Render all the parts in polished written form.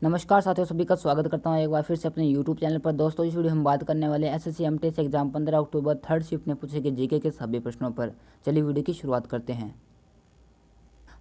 नमस्कार साथियों, सभी का स्वागत करता हूं एक बार फिर से अपने YouTube चैनल पर। दोस्तों, इस वीडियो में हम बात करने वाले हैं एसएससी एमटीएस एग्जाम 15 अक्टूबर थर्ड शिफ्ट में पूछे गए जीके के सभी प्रश्नों पर। चलिए वीडियो की शुरुआत करते हैं।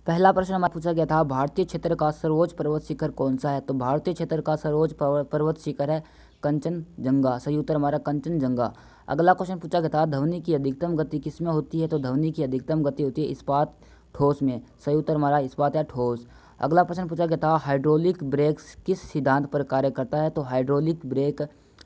पहला प्रश्न हमारा पूछा गया था, भारतीय क्षेत्र का सर्वोच्च पर्वत शिखर कौन सा है। तो भारतीय क्षेत्र का सर्वोच्च पर्वत शिखर है कंचनजंगा। सही उत्तर हमारा कंचनजंगा। अगला क्वेश्चन पूछा गया था, ध्वनि की अधिकतम गति किसमें होती है। तो ध्वनि की अधिकतम गति होती है इस्पात ठोस में। सही उत्तर हमारा इस्पात या ठोस। अगला प्रश्न पूछा गया था, हाइड्रोलिक ब्रेक किस सिद्धांत पर कार्य करता है। तो हाइड्रोलिक ब्रेक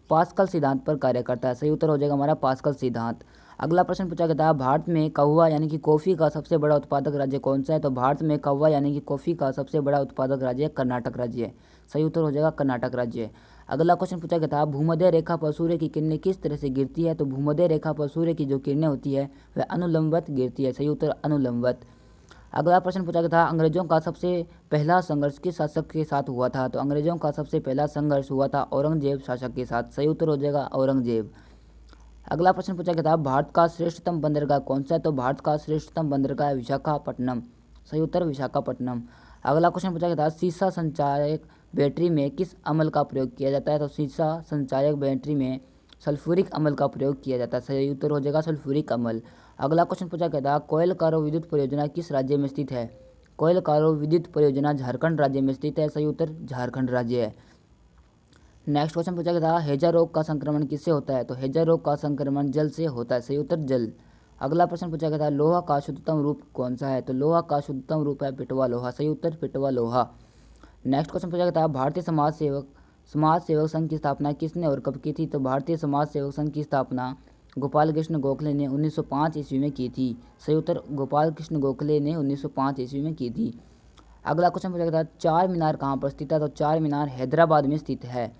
पास्कल सिद्धांत पर कार्य करता है। सही उत्तर हो जाएगा हमारा पास्कल सिद्धांत। अगला प्रश्न पूछा गया था, भारत में कहवा यानी कि कॉफ़ी का सबसे बड़ा उत्पादक राज्य कौन सा है। तो भारत में कहवा यानी कि कॉफ़ी का सबसे बड़ा उत्पादक राज्य कर्नाटक राज्य है। सही उत्तर हो जाएगा कर्नाटक राज्य। अगला क्वेश्चन पूछा गया था, भूमध्य रेखा पर सूर्य की किरणें किस तरह से गिरती है। तो भूमध्य रेखा पर सूर्य की जो किरणें होती है वह अनुलंबवत गिरती है। सही उत्तर अनुलंबवत। अगला प्रश्न पूछा गया था, अंग्रेजों का सबसे पहला संघर्ष किस शासक के साथ हुआ था। तो अंग्रेजों का सबसे पहला संघर्ष हुआ था औरंगजेब शासक के साथ। सही उत्तर हो जाएगा औरंगजेब। अगला प्रश्न पूछा गया था, भारत का श्रेष्ठतम बंदरगाह कौन सा है। तो भारत का श्रेष्ठतम बंदरगाह है विशाखापट्टनम। सही उत्तर विशाखापट्टनम। अगला क्वेश्चन पूछा गया था, सीसा संचायक बैटरी में किस अम्ल का प्रयोग किया जाता है। तो सीसा संचायक बैटरी में सल्फ्यूरिक अम्ल का प्रयोग किया जाता है। सही उत्तर हो जाएगा सल्फ्यूरिक अम्ल। अगला क्वेश्चन पूछा गया था, कोयल कारो विद्युत परियोजना किस राज्य में स्थित है। कोयल कारो विद्युत परियोजना झारखंड राज्य में स्थित है। सही उत्तर झारखंड राज्य है। नेक्स्ट क्वेश्चन पूछा गया था, हैजा रोग का संक्रमण किससे होता है। तो हैजा रोग का संक्रमण जल से होता है। सही उत्तर जल। अगला प्रश्न पूछा गया था, लोहा का शुद्धतम रूप कौन सा है। तो लोहा का शुद्धतम रूप है पिटवा लोहा। सही उत्तर पिटवा लोहा। नेक्स्ट क्वेश्चन पूछा गया था, भारतीय समाज सेवक संघ की स्थापना किसने और कब की थी। तो भारतीय समाज सेवक संघ की स्थापना गोपाल कृष्ण गोखले ने 1905 ईस्वी में की थी। सही उत्तर गोपाल कृष्ण गोखले ने 1905 ईस्वी में की थी। अगला क्वेश्चन पूछा गया था, चार मीनार कहाँ पर स्थित है। तो चार मीनार हैदराबाद में स्थित है।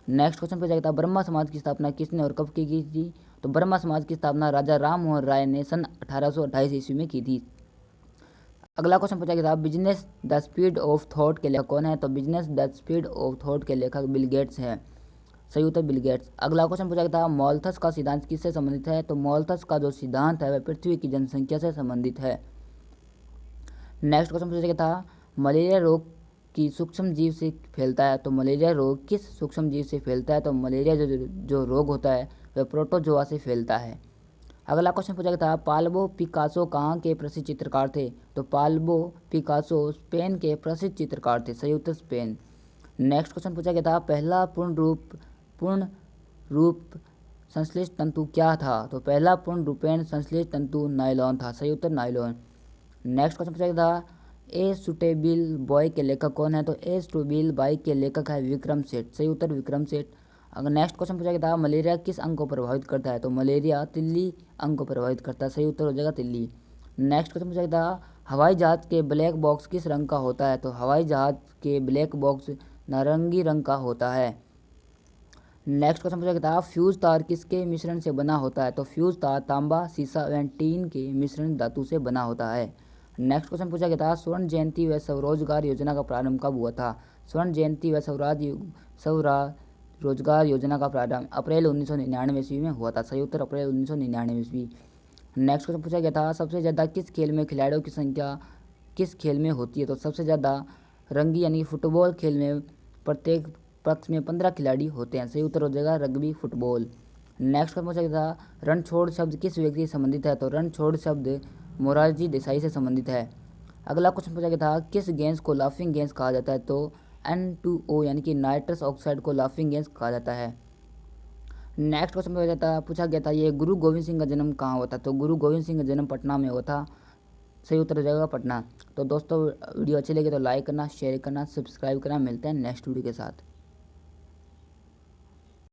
नेक्स्ट क्वेश्चन पूछा गया था, ब्रह्मा समाज की स्थापना किसने और कब की थी। तो ब्रह्मा समाज की स्थापना राजा राम मोहन राय ने सन 1828 ईस्वी में की थी। अगला क्वेश्चन पूछा गया था, business the speed of thought के लेखक कौन है। तो business the speed of thought के लेखक बिल गेट्स हैं। सही उत्तर बिल गेट्स। अगला क्वेश्चन पूछा गया था, मॉल्थस का सिद्धांत किससे संबंधित है। तो मॉल्थस का जो सिद्धांत है वह पृथ्वी की जनसंख्या से संबंधित है। नेक्स्ट क्वेश्चन पूछा गया था, मलेरिया रोग की सूक्ष्म जीव से फैलता है। तो मलेरिया रोग किस सूक्ष्म जीव से फैलता है। तो मलेरिया जो रोग होता है वह प्रोटोजोआ से फैलता है। अगला क्वेश्चन पूछा गया था, पाब्लो पिकासो कहाँ के प्रसिद्ध चित्रकार थे। तो पाब्लो पिकासो स्पेन के प्रसिद्ध चित्रकार थे। सही उत्तर स्पेन। नेक्स्ट क्वेश्चन पूछा गया था, पहला पूर्ण रूप संश्लेष तंतु क्या था। तो पहला पूर्ण रूपेण संश्लेष तंतु नायलॉन था। सही उत्तर नायलॉन। नेक्स्ट क्वेश्चन पूछा गया था, ए सुटेबल बॉय के लेखक कौन है। तो ए सुटेबल बॉय के लेखक है विक्रम सेठ। सही उत्तर विक्रम सेठ। अगर नेक्स्ट क्वेश्चन पूछा गया था, मलेरिया किस अंग को प्रभावित करता है। तो मलेरिया तिल्ली अंग को प्रभावित करता है। सही उत्तर हो जाएगा तिल्ली। नेक्स्ट क्वेश्चन पूछा गया था, हवाई जहाज के ब्लैक बॉक्स किस रंग का होता है। तो हवाई जहाज के ब्लैक बॉक्स नारंगी रंग का होता है। नेक्स्ट क्वेश्चन पूछा गया था, फ्यूज तार किसके मिश्रण से बना होता है। तो फ्यूज तार तांबा शीशा एवं टीन के मिश्रण धातु से बना होता है। नेक्स्ट क्वेश्चन पूछा गया था, स्वर्ण जयंती व स्वरोजगार योजना का प्रारंभ कब हुआ था। स्वर्ण जयंती व स्वरोजगार योजना का प्रारंभ अप्रैल 1999 ईस्वी में हुआ था। सही उत्तर अप्रैल 1999 ईस्वी। नेक्स्ट क्वेश्चन पूछा गया था, सबसे ज़्यादा किस खेल में खिलाड़ियों की संख्या किस खेल में होती है। तो सबसे ज़्यादा रंगी यानी फुटबॉल खेल में प्रत्येक पक्ष में 15 खिलाड़ी होते हैं। सही उत्तर हो जाएगा रग्बी फुटबॉल। नेक्स्ट क्वेश्चन पूछा गया था, रणछोड़ शब्द किस व्यक्ति से संबंधित है। तो रणछोड़ शब्द मोरारजी देसाई से संबंधित है। अगला क्वेश्चन पूछा गया था, किस गैस को लाफिंग गैस कहा जाता है। तो N2O यानी कि नाइट्रस ऑक्साइड को लाफिंग गैस कहा जाता है। नेक्स्ट क्वेश्चन पूछा गया था, ये गुरु गोविंद सिंह का जन्म कहाँ हुआ था। तो गुरु गोविंद सिंह का जन्म पटना में हुआ था। सही उत्तर हो जाएगा पटना। तो दोस्तों, वीडियो अच्छी लगी तो लाइक करना, शेयर करना, सब्सक्राइब करना। मिलते हैं नेक्स्ट वीडियो के साथ।